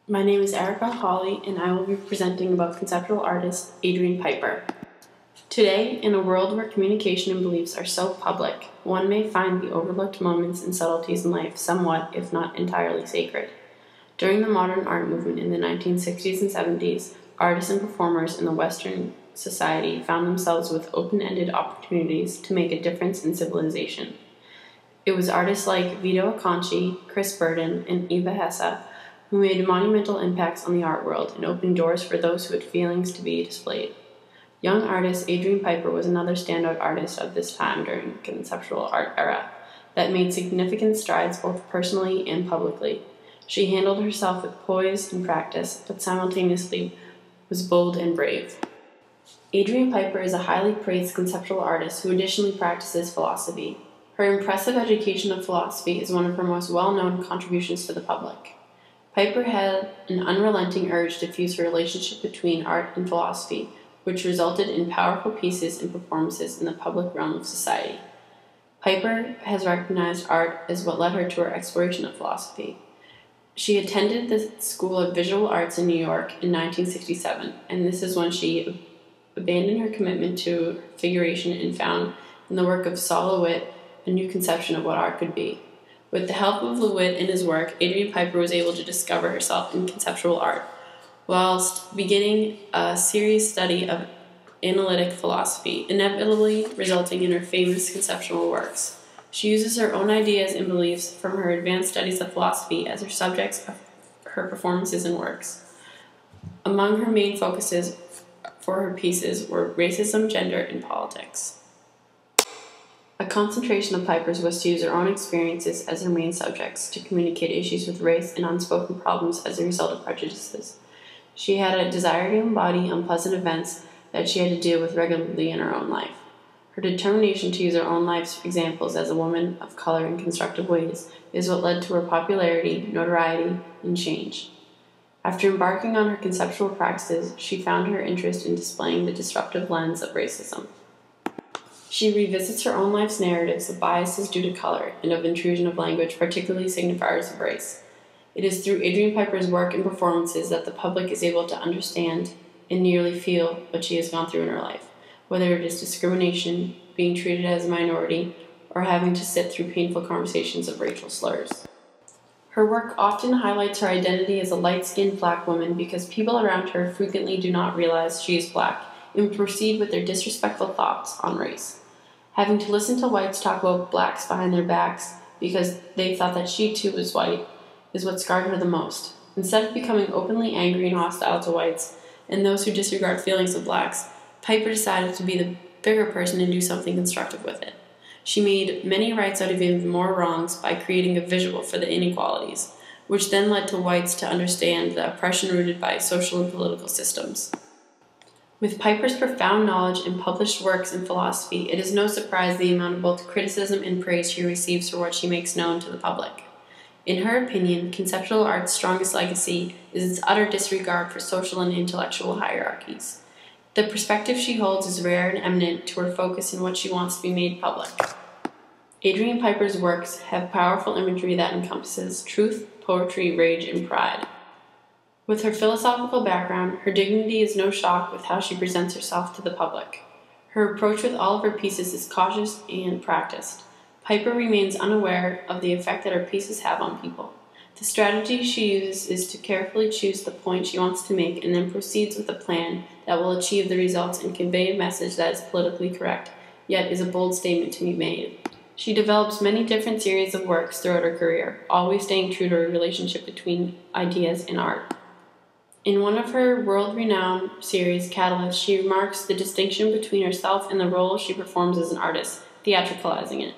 My name is Erica Hawley, and I will be presenting about conceptual artist Adrian Piper. Today, in a world where communication and beliefs are so public, one may find the overlooked moments and subtleties in life somewhat, if not entirely, sacred. During the modern art movement in the 1960s and 70s, artists and performers in the Western society found themselves with open-ended opportunities to make a difference in civilization. It was artists like Vito Acconci, Chris Grudin, and Eva Hesse who made monumental impacts on the art world and opened doors for those who had feelings to be displayed. Young artist Adrian Piper was another standout artist of this time during the conceptual art era that made significant strides both personally and publicly. She handled herself with poise and practice, but simultaneously was bold and brave. Adrian Piper is a highly praised conceptual artist who additionally practices philosophy. Her impressive education of philosophy is one of her most well-known contributions to the public. Piper had an unrelenting urge to fuse her relationship between art and philosophy, which resulted in powerful pieces and performances in the public realm of society. Piper has recognized art as what led her to her exploration of philosophy. She attended the School of Visual Arts in New York in 1967, and this is when she abandoned her commitment to figuration and found in the work of Saul LeWitt a new conception of what art could be. With the help of LeWitt in his work, Adrian Piper was able to discover herself in conceptual art, whilst beginning a serious study of analytic philosophy, inevitably resulting in her famous conceptual works. She uses her own ideas and beliefs from her advanced studies of philosophy as her subjects of her performances and works. Among her main focuses for her pieces were racism, gender, and politics. A concentration of Piper's was to use her own experiences as her main subjects to communicate issues with race and unspoken problems as a result of prejudices. She had a desire to embody unpleasant events that she had to deal with regularly in her own life. Her determination to use her own life's examples as a woman of color in constructive ways is what led to her popularity, notoriety, and change. After embarking on her conceptual practices, she found her interest in displaying the disruptive lens of racism. She revisits her own life's narratives of biases due to color and of intrusion of language, particularly signifiers of race. It is through Adrian Piper's work and performances that the public is able to understand and nearly feel what she has gone through in her life, whether it is discrimination, being treated as a minority, or having to sit through painful conversations of racial slurs. Her work often highlights her identity as a light-skinned black woman because people around her frequently do not realize she is black and proceed with their disrespectful thoughts on race. Having to listen to whites talk about blacks behind their backs because they thought that she too was white is what scarred her the most. Instead of becoming openly angry and hostile to whites and those who disregard feelings of blacks, Piper decided to be the bigger person and do something constructive with it. She made many rights out of even more wrongs by creating a visual for the inequalities, which then led to whites to understand the oppression rooted by social and political systems. With Piper's profound knowledge and published works in philosophy, it is no surprise the amount of both criticism and praise she receives for what she makes known to the public. In her opinion, conceptual art's strongest legacy is its utter disregard for social and intellectual hierarchies. The perspective she holds is rare and eminent to her focus in what she wants to be made public. Adrian Piper's works have powerful imagery that encompasses truth, poetry, rage, and pride. With her philosophical background, her dignity is no shock with how she presents herself to the public. Her approach with all of her pieces is cautious and practiced. Piper remains unaware of the effect that her pieces have on people. The strategy she uses is to carefully choose the point she wants to make and then proceeds with a plan that will achieve the results and convey a message that is politically correct, yet is a bold statement to be made. She develops many different series of works throughout her career, always staying true to her relationship between ideas and art. In one of her world-renowned series, Catalyst, she remarks the distinction between herself and the role she performs as an artist, theatricalizing it.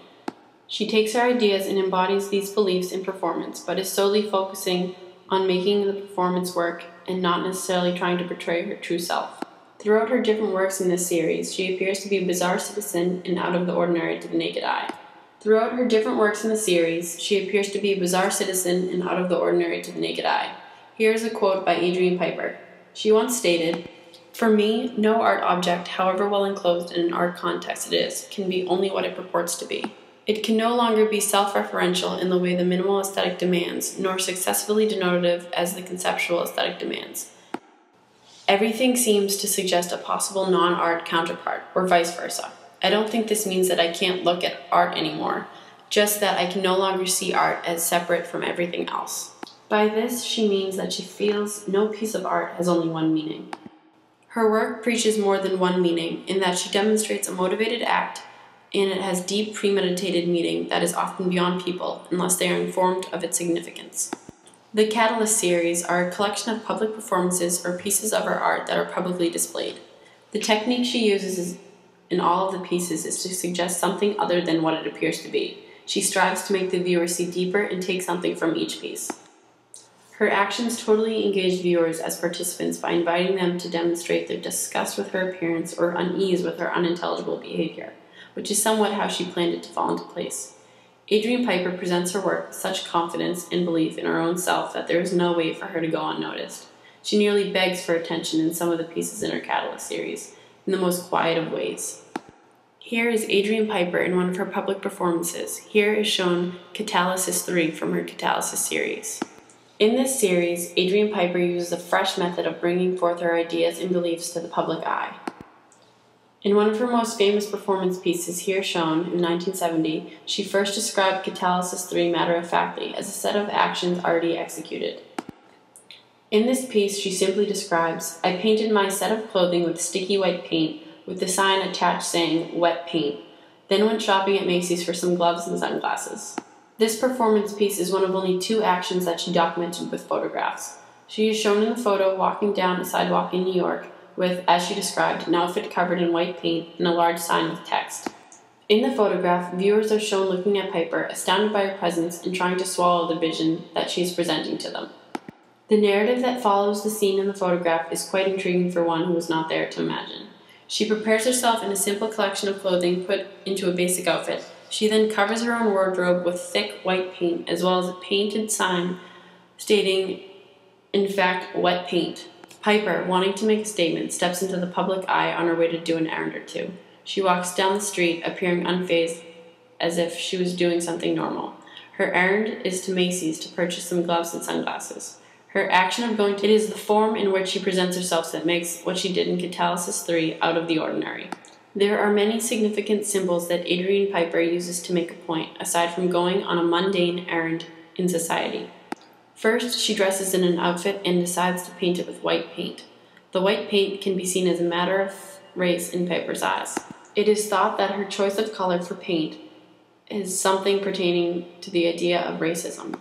She takes her ideas and embodies these beliefs in performance, but is solely focusing on making the performance work and not necessarily trying to portray her true self. Throughout her different works in this series, she appears to be a bizarre citizen and out of the ordinary to the naked eye. Throughout her different works in the series, she appears to be a bizarre citizen and out of the ordinary to the naked eye. Here is a quote by Adrian Piper. She once stated, "For me, no art object, however well enclosed in an art context it is, can be only what it purports to be." It can no longer be self-referential in the way the minimal aesthetic demands, nor successfully denotative as the conceptual aesthetic demands. Everything seems to suggest a possible non-art counterpart, or vice versa. I don't think this means that I can't look at art anymore, just that I can no longer see art as separate from everything else. By this, she means that she feels no piece of art has only one meaning. Her work preaches more than one meaning, in that she demonstrates a motivated act, and it has deep premeditated meaning that is often beyond people, unless they are informed of its significance. The Catalyst series are a collection of public performances or pieces of her art that are publicly displayed. The technique she uses in all of the pieces is to suggest something other than what it appears to be. She strives to make the viewer see deeper and take something from each piece. Her actions totally engage viewers as participants by inviting them to demonstrate their disgust with her appearance or unease with her unintelligible behavior, which is somewhat how she planned it to fall into place. Adrian Piper presents her work with such confidence and belief in her own self that there is no way for her to go unnoticed. She nearly begs for attention in some of the pieces in her Catalyst series, in the most quiet of ways. Here is Adrian Piper in one of her public performances. Here is shown Catalysis 3 from her Catalysis series. In this series, Adrian Piper uses a fresh method of bringing forth her ideas and beliefs to the public eye. In one of her most famous performance pieces, here shown in 1970, she first described Catalysis 3 matter-of-factly as a set of actions already executed. In this piece, she simply describes, "I painted my set of clothing with sticky white paint, with the sign attached saying, 'Wet Paint,' then went shopping at Macy's for some gloves and sunglasses." This performance piece is one of only 2 actions that she documented with photographs. She is shown in the photo walking down a sidewalk in New York, with, as she described, an outfit covered in white paint and a large sign with text. In the photograph, viewers are shown looking at Piper, astounded by her presence and trying to swallow the vision that she is presenting to them. The narrative that follows the scene in the photograph is quite intriguing for one who was not there to imagine. She prepares herself in a simple collection of clothing put into a basic outfit. She then covers her own wardrobe with thick white paint, as well as a painted sign stating, in fact, "Wet Paint." Piper, wanting to make a statement, steps into the public eye on her way to do an errand or two. She walks down the street, appearing unfazed as if she was doing something normal. Her errand is to Macy's to purchase some gloves and sunglasses. Her action of going to it is the form in which she presents herself that makes what she did in Catalysis 3 out of the ordinary. There are many significant symbols that Adrian Piper uses to make a point, aside from going on a mundane errand in society. First, she dresses in an outfit and decides to paint it with white paint. The white paint can be seen as a matter of race in Piper's eyes. It is thought that her choice of color for paint is something pertaining to the idea of racism.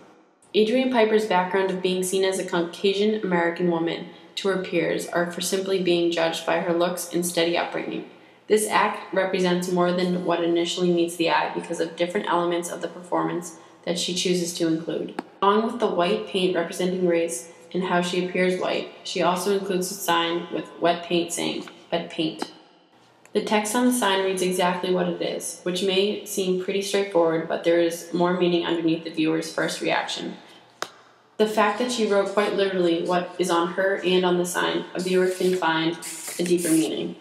Adrian Piper's background of being seen as a Caucasian American woman to her peers are for simply being judged by her looks and steady upbringing. This act represents more than what initially meets the eye because of different elements of the performance that she chooses to include. Along with the white paint representing race and how she appears white, she also includes a sign with wet paint saying, "Wet Paint." The text on the sign reads exactly what it is, which may seem pretty straightforward, but there is more meaning underneath the viewer's first reaction. The fact that she wrote quite literally what is on her and on the sign, a viewer can find a deeper meaning.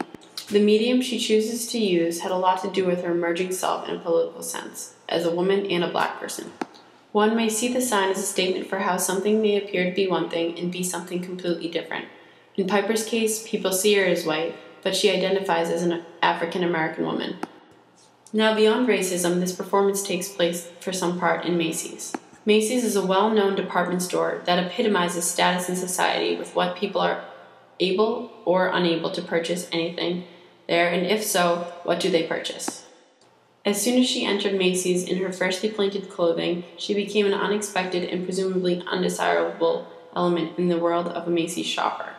The medium she chooses to use had a lot to do with her emerging self in a political sense, as a woman and a black person. One may see the sign as a statement for how something may appear to be one thing and be something completely different. In Piper's case, people see her as white, but she identifies as an African American woman. Now, beyond racism, this performance takes place for some part in Macy's. Macy's is a well-known department store that epitomizes status in society with what people are able or unable to purchase anything there, and if so, what do they purchase? As soon as she entered Macy's in her freshly painted clothing, she became an unexpected and presumably undesirable element in the world of a Macy's shopper.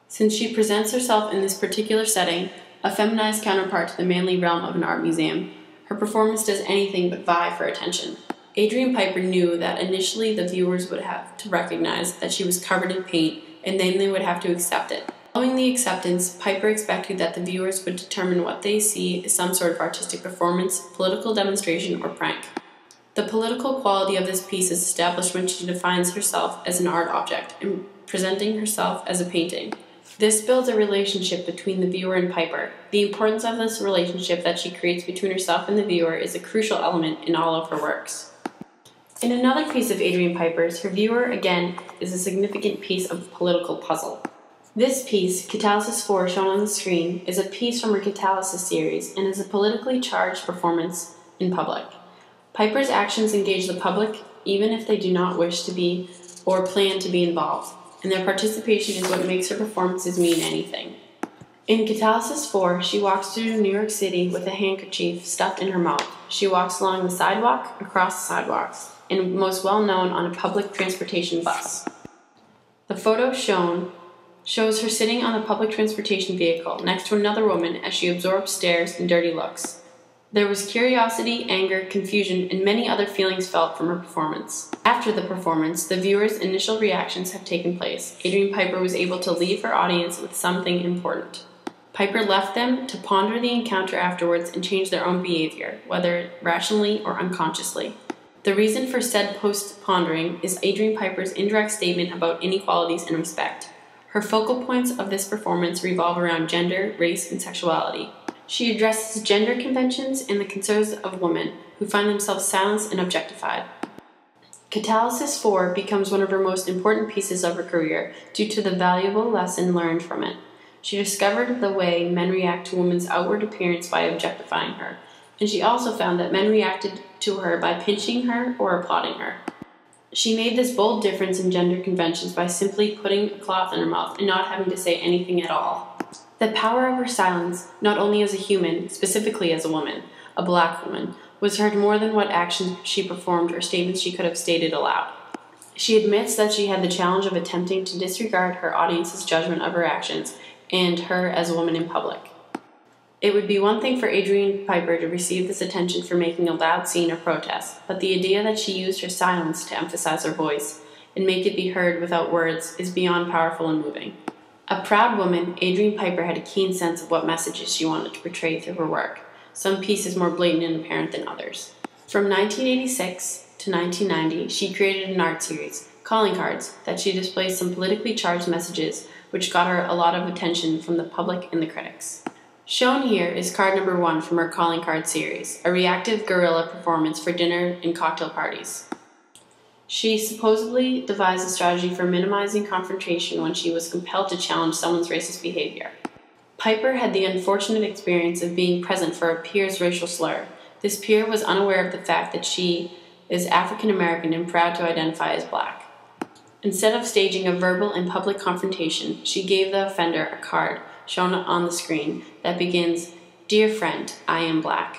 Since she presents herself in this particular setting, a feminized counterpart to the manly realm of an art museum, her performance does anything but vie for attention. Adrian Piper knew that initially the viewers would have to recognize that she was covered in paint, and then they would have to accept it. Following the acceptance, Piper expected that the viewers would determine what they see as some sort of artistic performance, political demonstration, or prank. The political quality of this piece is established when she defines herself as an art object and presenting herself as a painting. This builds a relationship between the viewer and Piper. The importance of this relationship that she creates between herself and the viewer is a crucial element in all of her works. In another piece of Adrian Piper's, her viewer, again, is a significant piece of political puzzle. This piece, Catalysis 4, shown on the screen, is a piece from her Catalysis series and is a politically charged performance in public. Piper's actions engage the public even if they do not wish to be or plan to be involved, and their participation is what makes her performances mean anything. In Catalysis 4, she walks through New York City with a handkerchief stuffed in her mouth. She walks along the sidewalk, across the sidewalks, and most well known on a public transportation bus. The photo shows her sitting on the public transportation vehicle next to another woman as she absorbs stares and dirty looks. There was curiosity, anger, confusion, and many other feelings felt from her performance. After the performance, the viewer's initial reactions have taken place. Adrian Piper was able to leave her audience with something important. Piper left them to ponder the encounter afterwards and change their own behavior, whether rationally or unconsciously. The reason for said post-pondering is Adrian Piper's indirect statement about inequalities and respect. Her focal points of this performance revolve around gender, race, and sexuality. She addresses gender conventions and the concerns of women who find themselves silenced and objectified. Catalysis 4 becomes one of her most important pieces of her career due to the valuable lesson learned from it. She discovered the way men react to women's outward appearance by objectifying her, and she also found that men reacted to her by pinching her or applauding her. She made this bold difference in gender conventions by simply putting a cloth in her mouth and not having to say anything at all. The power of her silence, not only as a human, specifically as a woman, a black woman, was heard more than what actions she performed or statements she could have stated aloud. She admits that she had the challenge of attempting to disregard her audience's judgment of her actions and her as a woman in public. It would be one thing for Adrian Piper to receive this attention for making a loud scene or protest, but the idea that she used her silence to emphasize her voice and make it be heard without words is beyond powerful and moving. A proud woman, Adrian Piper had a keen sense of what messages she wanted to portray through her work, some pieces more blatant and apparent than others. From 1986 to 1990, she created an art series, Calling Cards, that she displays some politically charged messages, which got her a lot of attention from the public and the critics. Shown here is card number 1 from her Calling Card series, a reactive guerrilla performance for dinner and cocktail parties. She supposedly devised a strategy for minimizing confrontation when she was compelled to challenge someone's racist behavior. Piper had the unfortunate experience of being present for a peer's racial slur. This peer was unaware of the fact that she is African American and proud to identify as black. Instead of staging a verbal and public confrontation, she gave the offender a card, shown on the screen, that begins, "Dear friend, I am black."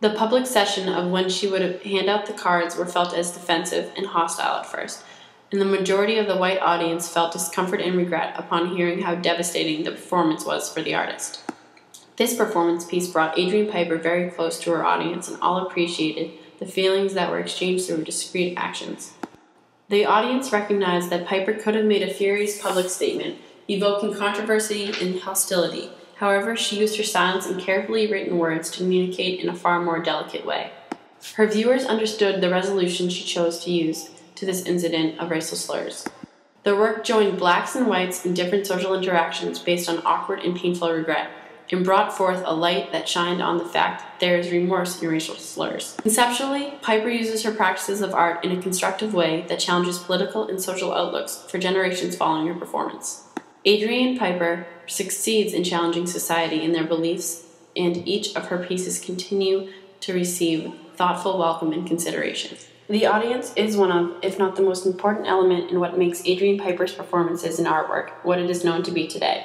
The public session of when she would hand out the cards were felt as defensive and hostile at first, and the majority of the white audience felt discomfort and regret upon hearing how devastating the performance was for the artist. This performance piece brought Adrian Piper very close to her audience, and all appreciated the feelings that were exchanged through discreet actions. The audience recognized that Piper could have made a furious public statement, evoking controversy and hostility. However, she used her silence and carefully written words to communicate in a far more delicate way. Her viewers understood the resolution she chose to use to this incident of racial slurs. The work joined blacks and whites in different social interactions based on awkward and painful regret, and brought forth a light that shined on the fact that there is remorse in racial slurs. Conceptually, Piper uses her practices of art in a constructive way that challenges political and social outlooks for generations following her performance. Adrian Piper succeeds in challenging society in their beliefs, and each of her pieces continue to receive thoughtful welcome and consideration. The audience is one of, if not the most important element in what makes Adrian Piper's performances and artwork what it is known to be today.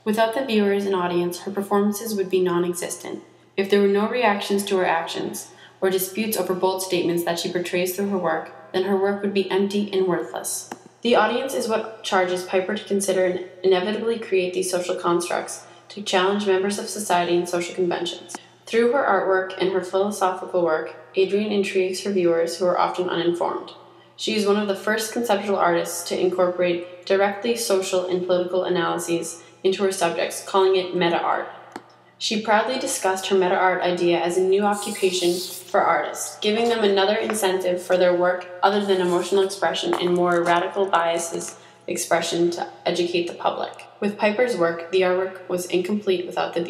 Without the viewers and audience, her performances would be non-existent. If there were no reactions to her actions, or disputes over bold statements that she portrays through her work, then her work would be empty and worthless. The audience is what charges Piper to consider and inevitably create these social constructs to challenge members of society and social conventions. Through her artwork and her philosophical work, Adrian intrigues her viewers who are often uninformed. She is one of the first conceptual artists to incorporate directly social and political analyses into her subjects, calling it meta-art. She proudly discussed her meta-art idea as a new occupation for artists, giving them another incentive for their work other than emotional expression and more radical biases expression to educate the public. With Piper's work, the artwork was incomplete without the